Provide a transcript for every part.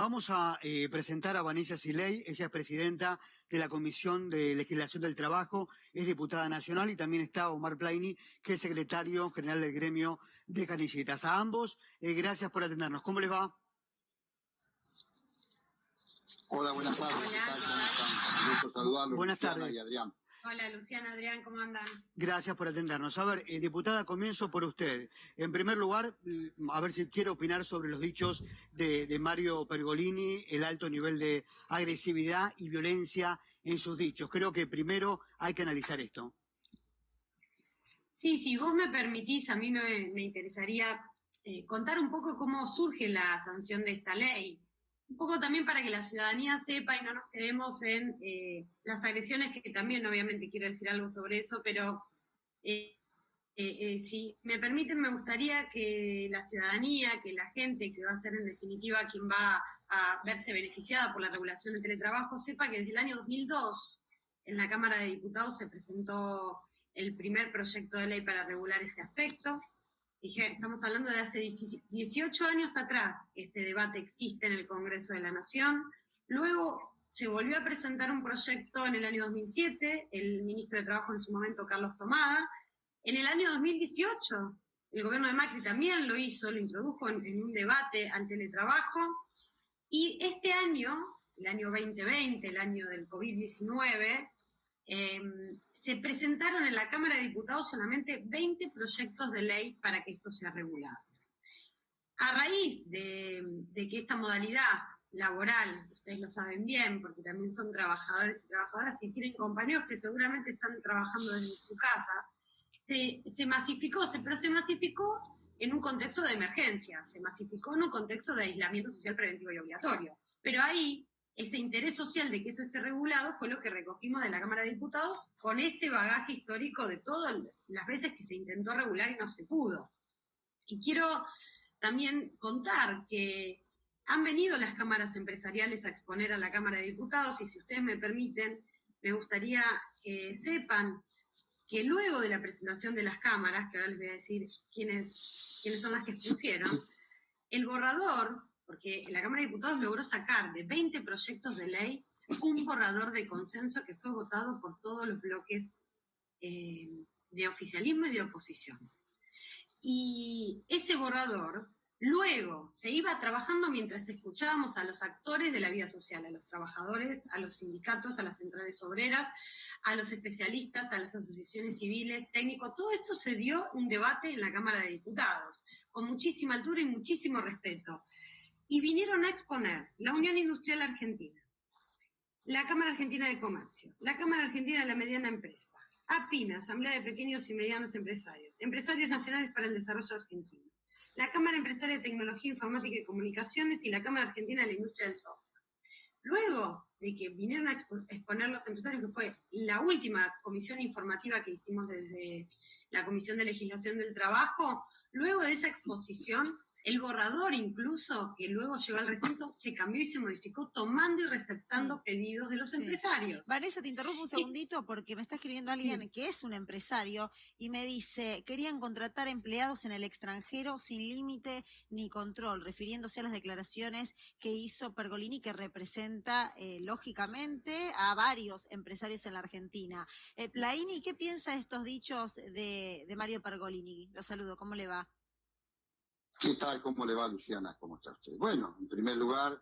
Vamos a presentar a Vanessa Siley. Ella es presidenta de la Comisión de Legislación del Trabajo, es diputada nacional, y también está Omar Plaini, que es secretario general del gremio de canilletas. A ambos, gracias por atendernos. ¿Cómo les va? Hola, buenas tardes. ¿Cómo están? Un gusto saludarlos, buenas Luciana tardes. Y Adrián. Hola, Luciana, Adrián, ¿cómo andan? Gracias por atendernos. A ver, diputada, comienzo por usted. En primer lugar, a ver si quiere opinar sobre los dichos de Mario Pergolini, el alto nivel de agresividad y violencia en sus dichos. Creo que primero hay que analizar esto. Sí, si vos me permitís, a mí me interesaría contar un poco cómo surge la sanción de esta ley. Un poco también para que la ciudadanía sepa y no nos quedemos en las agresiones, que también obviamente quiero decir algo sobre eso, pero si me permiten, me gustaría que la ciudadanía, que la gente que va a ser en definitiva quien va a verse beneficiada por la regulación del teletrabajo, sepa que desde el año 2002 en la Cámara de Diputados se presentó el primer proyecto de ley para regular este aspecto. Estamos hablando de hace 18 años atrás, este debate existe en el Congreso de la Nación. Luego se volvió a presentar un proyecto en el año 2007, el ministro de Trabajo en su momento, Carlos Tomada. En el año 2018, el gobierno de Macri también lo hizo, lo introdujo en un debate al teletrabajo. Y este año, el año 2020, el año del COVID-19, se presentaron en la Cámara de Diputados solamente 20 proyectos de ley para que esto sea regulado. A raíz de que esta modalidad laboral, ustedes lo saben bien, porque también son trabajadores y trabajadoras y tienen compañeros que seguramente están trabajando desde su casa, se masificó en un contexto de emergencia, se masificó en un contexto de aislamiento social preventivo y obligatorio. Pero ahí, ese interés social de que esto esté regulado fue lo que recogimos de la Cámara de Diputados con este bagaje histórico de todas las veces que se intentó regular y no se pudo. Y quiero también contar que han venido las cámaras empresariales a exponer a la Cámara de Diputados, y si ustedes me permiten, me gustaría que sepan que luego de la presentación de las cámaras, que ahora les voy a decir quiénes son las que expusieron, el borrador, porque la Cámara de Diputados logró sacar de 20 proyectos de ley un borrador de consenso que fue votado por todos los bloques de oficialismo y de oposición. Y ese borrador luego se iba trabajando mientras escuchábamos a los actores de la vida social, a los trabajadores, a los sindicatos, a las centrales obreras, a los especialistas, a las asociaciones civiles, técnicos. Todo esto se dio un debate en la Cámara de Diputados, con muchísima altura y muchísimo respeto. Y vinieron a exponer la Unión Industrial Argentina, la Cámara Argentina de Comercio, la Cámara Argentina de la Mediana Empresa, APIME, Asamblea de Pequeños y Medianos Empresarios, Empresarios Nacionales para el Desarrollo Argentino, la Cámara Empresaria de Tecnología, Informática y Comunicaciones y la Cámara Argentina de la Industria del Software. Luego de que vinieron a exponer los empresarios, que fue la última comisión informativa que hicimos desde la Comisión de Legislación del Trabajo, luego de esa exposición, el borrador incluso, que luego llegó al recinto, se cambió y se modificó tomando y receptando pedidos de los empresarios. Vanessa, te interrumpo un segundito porque me está escribiendo alguien que es un empresario y me dice, querían contratar empleados en el extranjero sin límite ni control, refiriéndose a las declaraciones que hizo Pergolini, que representa lógicamente a varios empresarios en la Argentina. Plaini, ¿qué piensa de estos dichos de Mario Pergolini? Lo saludo, ¿cómo le va? ¿Qué tal? ¿Cómo le va, Luciana? ¿Cómo está usted? Bueno, en primer lugar,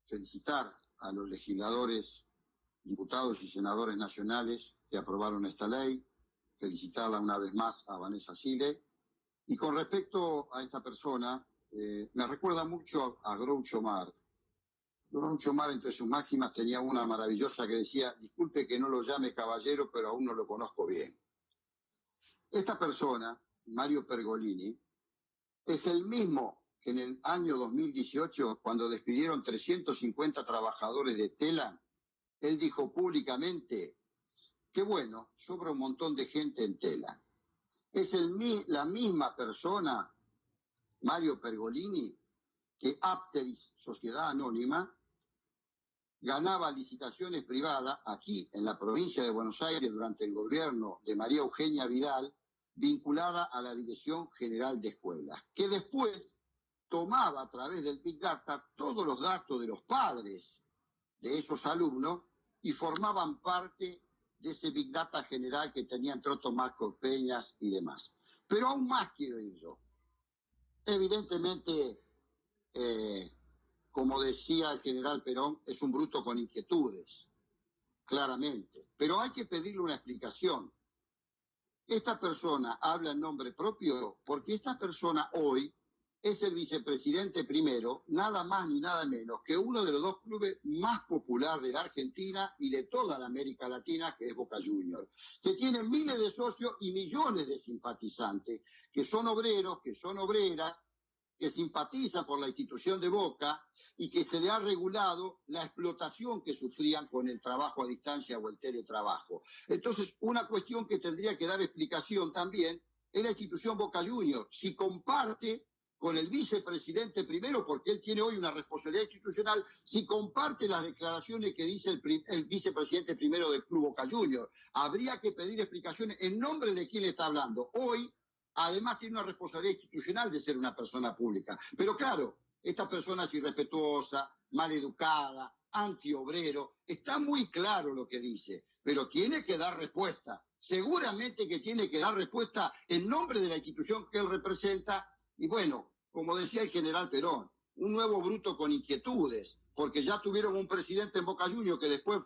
felicitar a los legisladores, diputados y senadores nacionales que aprobaron esta ley, felicitarla una vez más a Vanessa Siley. Y con respecto a esta persona, me recuerda mucho a Groucho Marx. Groucho Marx, entre sus máximas, tenía una maravillosa que decía: disculpe que no lo llame caballero, pero aún no lo conozco bien. Esta persona, Mario Pergolini, es el mismo que en el año 2018, cuando despidieron 350 trabajadores de Tela, él dijo públicamente que bueno, sobra un montón de gente en Tela. Es la misma persona, Mario Pergolini, que Apteris, Sociedad Anónima, ganaba licitaciones privadas aquí en la provincia de Buenos Aires durante el gobierno de María Eugenia Vidal, vinculada a la Dirección General de Escuelas, que después tomaba a través del Big Data todos los datos de los padres de esos alumnos y formaban parte de ese Big Data general que tenía entre otros Marcos Peñas y demás. Pero aún más quiero ir yo. Evidentemente, como decía el general Perón, es un bruto con inquietudes, claramente. Pero hay que pedirle una explicación. Esta persona habla en nombre propio porque esta persona hoy es el vicepresidente primero, nada más ni nada menos que uno de los dos clubes más populares de la Argentina y de toda la América Latina, que es Boca Juniors, que tiene miles de socios y millones de simpatizantes, que son obreros, que son obreras, que simpatizan por la institución de Boca y que se le ha regulado la explotación que sufrían con el trabajo a distancia o el teletrabajo. Entonces, una cuestión que tendría que dar explicación también es la institución Boca Juniors, si comparte con el vicepresidente primero, porque él tiene hoy una responsabilidad institucional, si comparte las declaraciones que dice el vicepresidente primero del Club Boca Juniors. Habría que pedir explicaciones en nombre de quién le está hablando. Hoy, además, tiene una responsabilidad institucional de ser una persona pública. Pero claro, esta persona es irrespetuosa, maleducada, antiobrero. Está muy claro lo que dice, pero tiene que dar respuesta. Seguramente que tiene que dar respuesta en nombre de la institución que él representa. Y bueno, como decía el general Perón, un nuevo bruto con inquietudes, porque ya tuvieron un presidente en Boca Juniors que después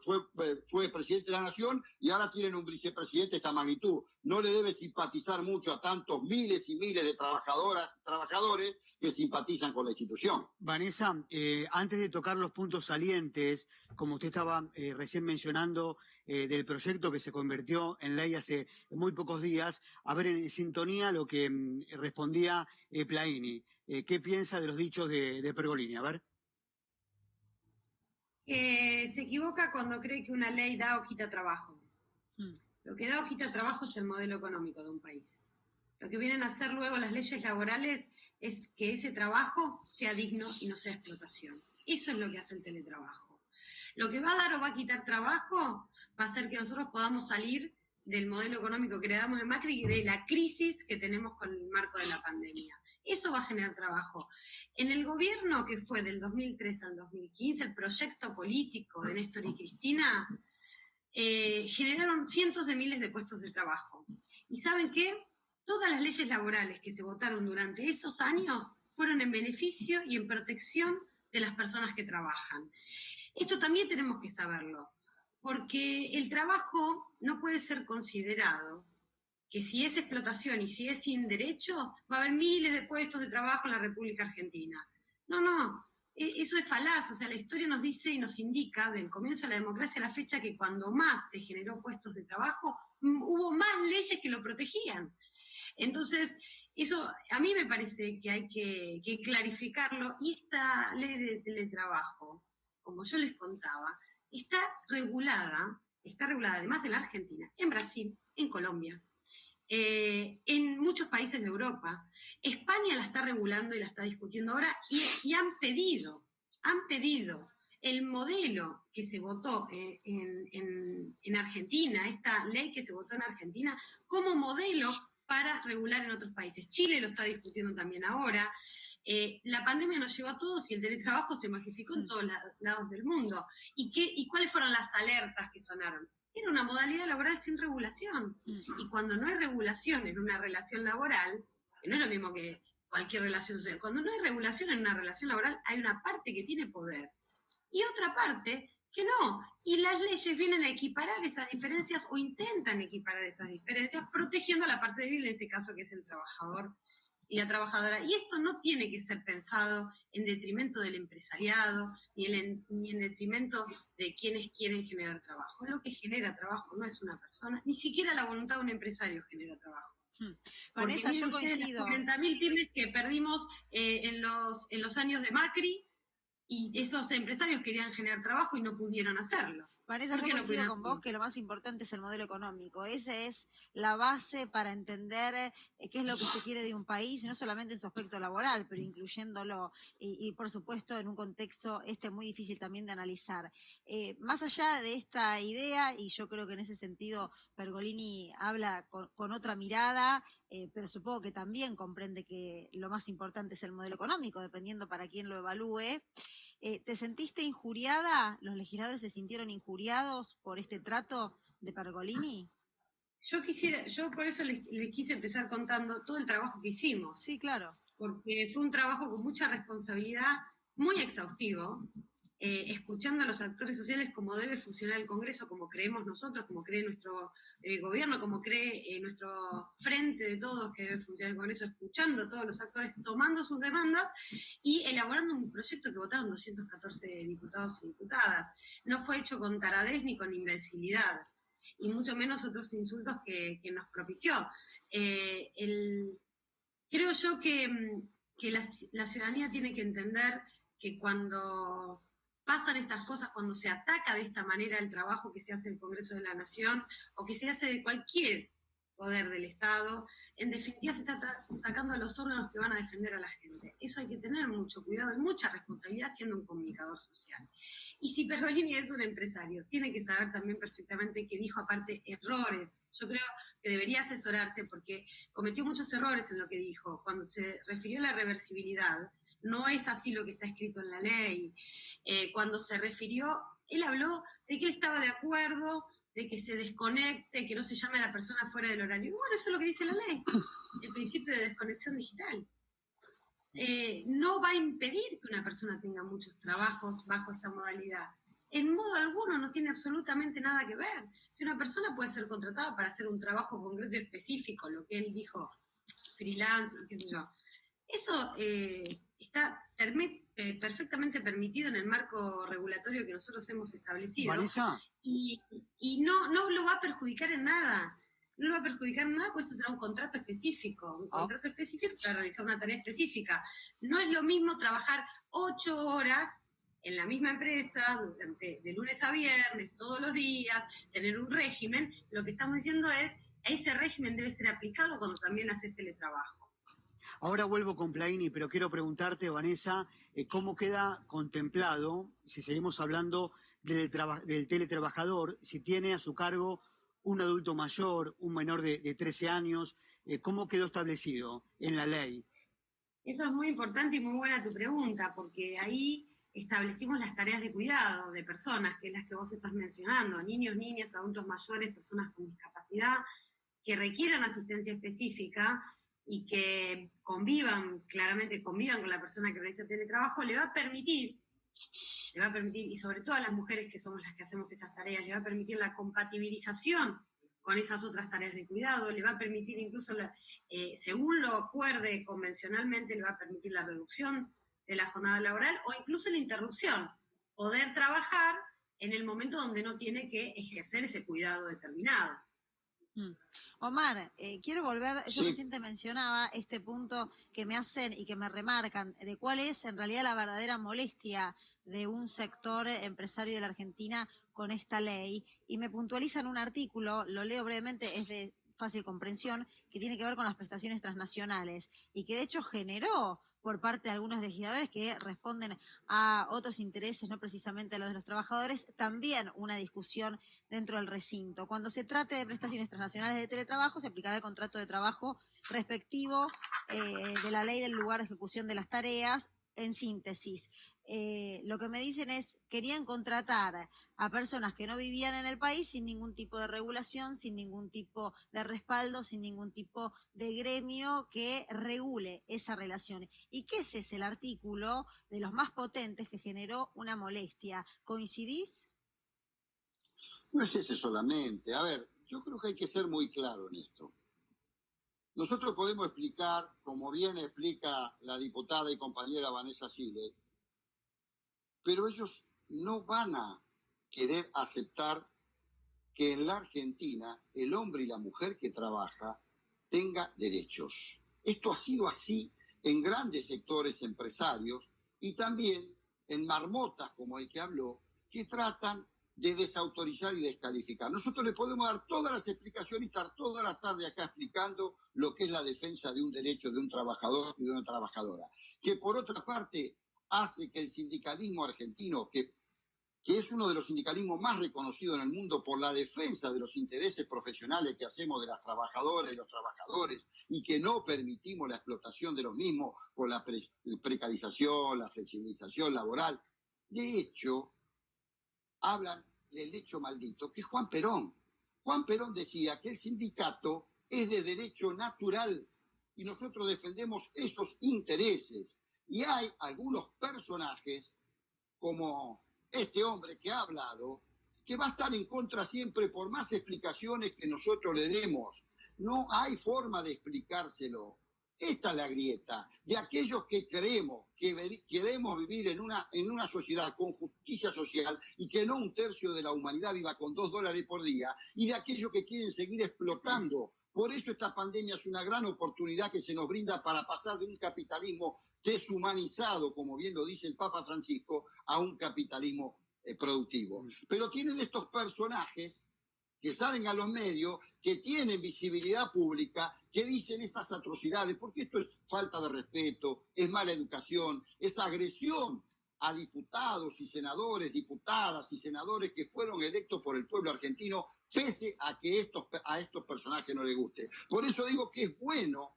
fue presidente de la Nación y ahora tienen un vicepresidente de esta magnitud. No le debe simpatizar mucho a tantos miles y miles de trabajadores que simpatizan con la institución. Vanessa, antes de tocar los puntos salientes, como usted estaba recién mencionando, del proyecto que se convirtió en ley hace muy pocos días, a ver en sintonía lo que respondía Plaini. ¿Qué piensa de los dichos de Pergolini? A ver. Se equivoca cuando cree que una ley da o quita trabajo. Lo que da o quita trabajo es el modelo económico de un país. Lo que vienen a hacer luego las leyes laborales es que ese trabajo sea digno y no sea explotación. Eso es lo que hace el teletrabajo. Lo que va a dar o va a quitar trabajo va a hacer que nosotros podamos salir del modelo económico que heredamos de Macri y de la crisis que tenemos con el marco de la pandemia. Eso va a generar trabajo. En el gobierno que fue del 2003 al 2015, el proyecto político de Néstor y Cristina, generaron cientos de miles de puestos de trabajo. ¿Y saben qué? Todas las leyes laborales que se votaron durante esos años fueron en beneficio y en protección de las personas que trabajan. Esto también tenemos que saberlo, porque el trabajo no puede ser considerado que si es explotación y si es sin derecho, va a haber miles de puestos de trabajo en la República Argentina. No, eso es falaz. O sea, la historia nos dice y nos indica del comienzo de la democracia a la fecha que cuando más se generó puestos de trabajo, hubo más leyes que lo protegían. Entonces, eso a mí me parece que hay que clarificarlo. Y esta ley de teletrabajo, como yo les contaba, está regulada además de la Argentina, en Brasil, en Colombia, en muchos países de Europa. España la está regulando y la está discutiendo ahora y han pedido el modelo que se votó en Argentina, esta ley que se votó en Argentina, como modelo para regular en otros países. Chile lo está discutiendo también ahora. La pandemia nos llevó a todos y el teletrabajo se masificó en todos lados del mundo. ¿Y cuáles fueron las alertas que sonaron? Era una modalidad laboral sin regulación. Y cuando no hay regulación en una relación laboral, que no es lo mismo que cualquier relación social, cuando no hay regulación en una relación laboral, hay una parte que tiene poder y otra parte que no. Y las leyes vienen a equiparar esas diferencias o intentan equiparar esas diferencias, protegiendo a la parte débil, en este caso que es el trabajador y la trabajadora. Y esto no tiene que ser pensado en detrimento del empresariado, ni en detrimento de quienes quieren generar trabajo. Lo que genera trabajo no es una persona, ni siquiera la voluntad de un empresario genera trabajo. Vanessa, yo coincido. 40.000 pymes que perdimos en los años de Macri, y esos empresarios querían generar trabajo y no pudieron hacerlo. Vanessa, ¿Por yo qué no coincido opinas con tú? vos que lo más importante es el modelo económico. Esa es la base para entender qué es lo que se quiere de un país, no solamente en su aspecto laboral, pero incluyéndolo y por supuesto en un contexto muy difícil también de analizar. Más allá de esta idea, y yo creo que en ese sentido Pergolini habla con otra mirada, pero supongo que también comprende que lo más importante es el modelo económico, dependiendo para quién lo evalúe. ¿Te sentiste injuriada? ¿Los legisladores se sintieron injuriados por este trato de Pergolini? Yo por eso les quise empezar contando todo el trabajo que hicimos, Sí, claro. porque fue un trabajo con mucha responsabilidad, muy exhaustivo, escuchando a los actores sociales cómo debe funcionar el Congreso, como creemos nosotros, como cree nuestro gobierno, como cree nuestro frente de todos que debe funcionar el Congreso, escuchando a todos los actores, tomando sus demandas y elaborando un proyecto que votaron 214 diputados y diputadas. No fue hecho con taradez ni con imbecilidad, y mucho menos otros insultos que nos propició. Creo yo que la ciudadanía tiene que entender que cuando pasan estas cosas, cuando se ataca de esta manera el trabajo que se hace en el Congreso de la Nación o que se hace de cualquier poder del Estado, en definitiva se está atacando a los órganos que van a defender a la gente. Eso hay que tener mucho cuidado y mucha responsabilidad siendo un comunicador social. Y si Pergolini es un empresario, tiene que saber también perfectamente que dijo aparte errores. Yo creo que debería asesorarse porque cometió muchos errores en lo que dijo. Cuando se refirió a la reversibilidad, no es así lo que está escrito en la ley. Cuando se refirió, él habló de que él estaba de acuerdo, de que se desconecte, que no se llame a la persona fuera del horario. Bueno, eso es lo que dice la ley, el principio de desconexión digital. No va a impedir que una persona tenga muchos trabajos bajo esa modalidad. En modo alguno no tiene absolutamente nada que ver. Si una persona puede ser contratada para hacer un trabajo concreto y específico, lo que él dijo, freelance, qué sé yo, eso está perfectamente permitido en el marco regulatorio que nosotros hemos establecido. Vanessa. Y no lo va a perjudicar en nada. No lo va a perjudicar en nada, pues eso será un contrato específico. Un contrato específico para realizar una tarea específica. No es lo mismo trabajar 8 horas en la misma empresa, de lunes a viernes, todos los días, tener un régimen. Lo que estamos diciendo es, ese régimen debe ser aplicado cuando también haces teletrabajo. Ahora vuelvo con Plaini, pero quiero preguntarte, Vanessa, ¿cómo queda contemplado, si seguimos hablando del teletrabajador, si tiene a su cargo un adulto mayor, un menor de 13 años, cómo quedó establecido en la ley? Eso es muy importante y muy buena tu pregunta, porque ahí establecimos las tareas de cuidado de personas, que es las que vos estás mencionando, niños, niñas, adultos mayores, personas con discapacidad, que requieran asistencia específica y que claramente convivan con la persona que realiza teletrabajo, le va a permitir, y sobre todo a las mujeres que somos las que hacemos estas tareas, le va a permitir la compatibilización con esas otras tareas de cuidado, le va a permitir incluso, según lo acuerde convencionalmente, le va a permitir la reducción de la jornada laboral o incluso la interrupción, poder trabajar en el momento donde no tiene que ejercer ese cuidado determinado. Omar, quiero volver, yo Sí. recién te mencionaba este punto que me hacen y que me remarcan de cuál es en realidad la verdadera molestia de un sector empresario de la Argentina con esta ley, y me puntualizan un artículo, lo leo brevemente, es de fácil comprensión, que tiene que ver con las prestaciones transnacionales y que de hecho generó por parte de algunos legisladores que responden a otros intereses, no precisamente a los de los trabajadores, también una discusión dentro del recinto. Cuando se trate de prestaciones transnacionales de teletrabajo, se aplicará el contrato de trabajo respectivo de la ley del lugar de ejecución de las tareas. En síntesis, lo que me dicen es, querían contratar a personas que no vivían en el país sin ningún tipo de regulación, sin ningún tipo de respaldo, sin ningún tipo de gremio que regule esa relación. Y que ese es el artículo de los más potentes que generó una molestia. ¿Coincidís? No es ese solamente. A ver, yo creo que hay que ser muy claro en esto. Nosotros podemos explicar, como bien explica la diputada y compañera Vanessa Sile, pero ellos no van a querer aceptar que en la Argentina el hombre y la mujer que trabaja tenga derechos. Esto ha sido así en grandes sectores empresarios y también en marmotas como el que habló, que tratan de desautorizar y descalificar. Nosotros le podemos dar todas las explicaciones y estar toda la tarde acá explicando lo que es la defensa de un derecho de un trabajador y de una trabajadora, que por otra parte hace que el sindicalismo argentino, que es uno de los sindicalismos más reconocidos en el mundo por la defensa de los intereses profesionales que hacemos de las trabajadoras y los trabajadores, y que no permitimos la explotación de los mismos por la precarización, la flexibilización laboral. De hecho, hablan del hecho maldito, que es Juan Perón. Juan Perón decía que el sindicato es de derecho natural y nosotros defendemos esos intereses. Y hay algunos personajes, como este hombre que ha hablado, que va a estar en contra siempre por más explicaciones que nosotros le demos. No hay forma de explicárselo. Esta es la grieta de aquellos que creemos que queremos vivir en una sociedad con justicia social y que no un tercio de la humanidad viva con $2 por día, y de aquellos que quieren seguir explotando. Por eso esta pandemia es una gran oportunidad que se nos brinda para pasar de un capitalismo deshumanizado, como bien lo dice el Papa Francisco, a un capitalismo productivo. Pero tienen estos personajes que salen a los medios, que tienen visibilidad pública, que dicen estas atrocidades, porque esto es falta de respeto, es mala educación, es agresión a diputados y senadores, diputadas y senadores que fueron electos por el pueblo argentino, pese a que a estos personajes no les guste. Por eso digo que es bueno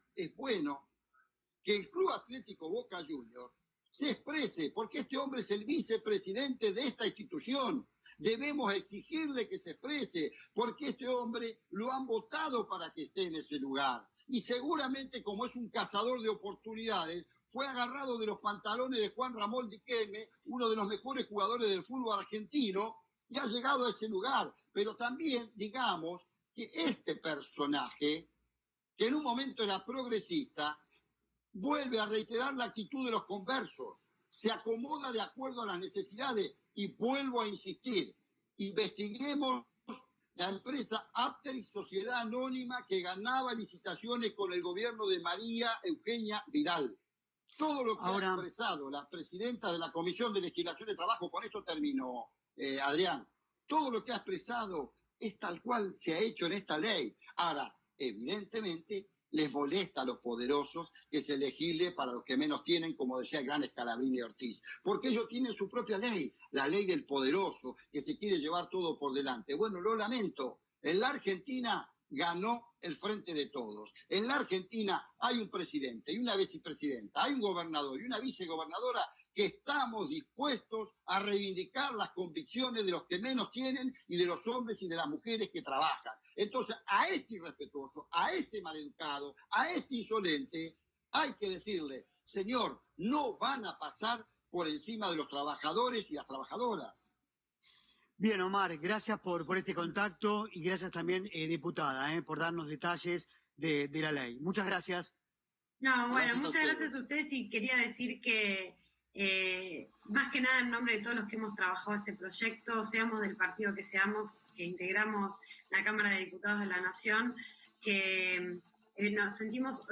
que el Club Atlético Boca Juniors se exprese, porque este hombre es el vicepresidente de esta institución. Debemos exigirle que se exprese, porque este hombre lo han votado para que esté en ese lugar. Y seguramente, como es un cazador de oportunidades, fue agarrado de los pantalones de Juan Ramón Riquelme, uno de los mejores jugadores del fútbol argentino, y ha llegado a ese lugar. Pero también, digamos, que este personaje, que en un momento era progresista, vuelve a reiterar la actitud de los conversos, se acomoda de acuerdo a las necesidades. Y vuelvo a insistir, investiguemos la empresa Apteryx, sociedad anónima que ganaba licitaciones con el gobierno de María Eugenia Vidal. Todo lo que ha expresado la presidenta de la Comisión de Legislación de Trabajo, con esto termino, Adrián, todo lo que ha expresado es tal cual se ha hecho en esta ley. Ahora, evidentemente, les molesta a los poderosos que se legisle para los que menos tienen, como decía el gran Scalabrini Ortiz, porque ellos tienen su propia ley, la ley del poderoso, que se quiere llevar todo por delante. Bueno, lo lamento, en la Argentina ganó el Frente de Todos. En la Argentina hay un presidente y una vicepresidenta, hay un gobernador y una vicegobernadora que estamos dispuestos a reivindicar las convicciones de los que menos tienen y de los hombres y de las mujeres que trabajan. Entonces, a este irrespetuoso, a este maleducado, a este insolente, hay que decirle, señor, no van a pasar por encima de los trabajadores y las trabajadoras. Bien, Omar, gracias por este contacto y gracias también, diputada, por darnos detalles de la ley. Muchas gracias. No, bueno, muchas gracias a ustedes, y quería decir que más que nada en nombre de todos los que hemos trabajado este proyecto, seamos del partido que seamos, que integramos la Cámara de Diputados de la Nación, que nos sentimos,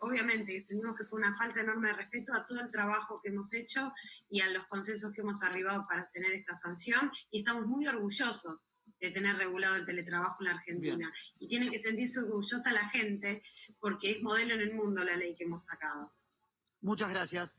obviamente, sentimos que fue una falta enorme de respeto a todo el trabajo que hemos hecho y a los consensos que hemos arribado para tener esta sanción, y estamos muy orgullosos de tener regulado el teletrabajo en la Argentina. Bien. Y tiene que sentirse orgullosa la gente, porque es modelo en el mundo la ley que hemos sacado. Muchas gracias.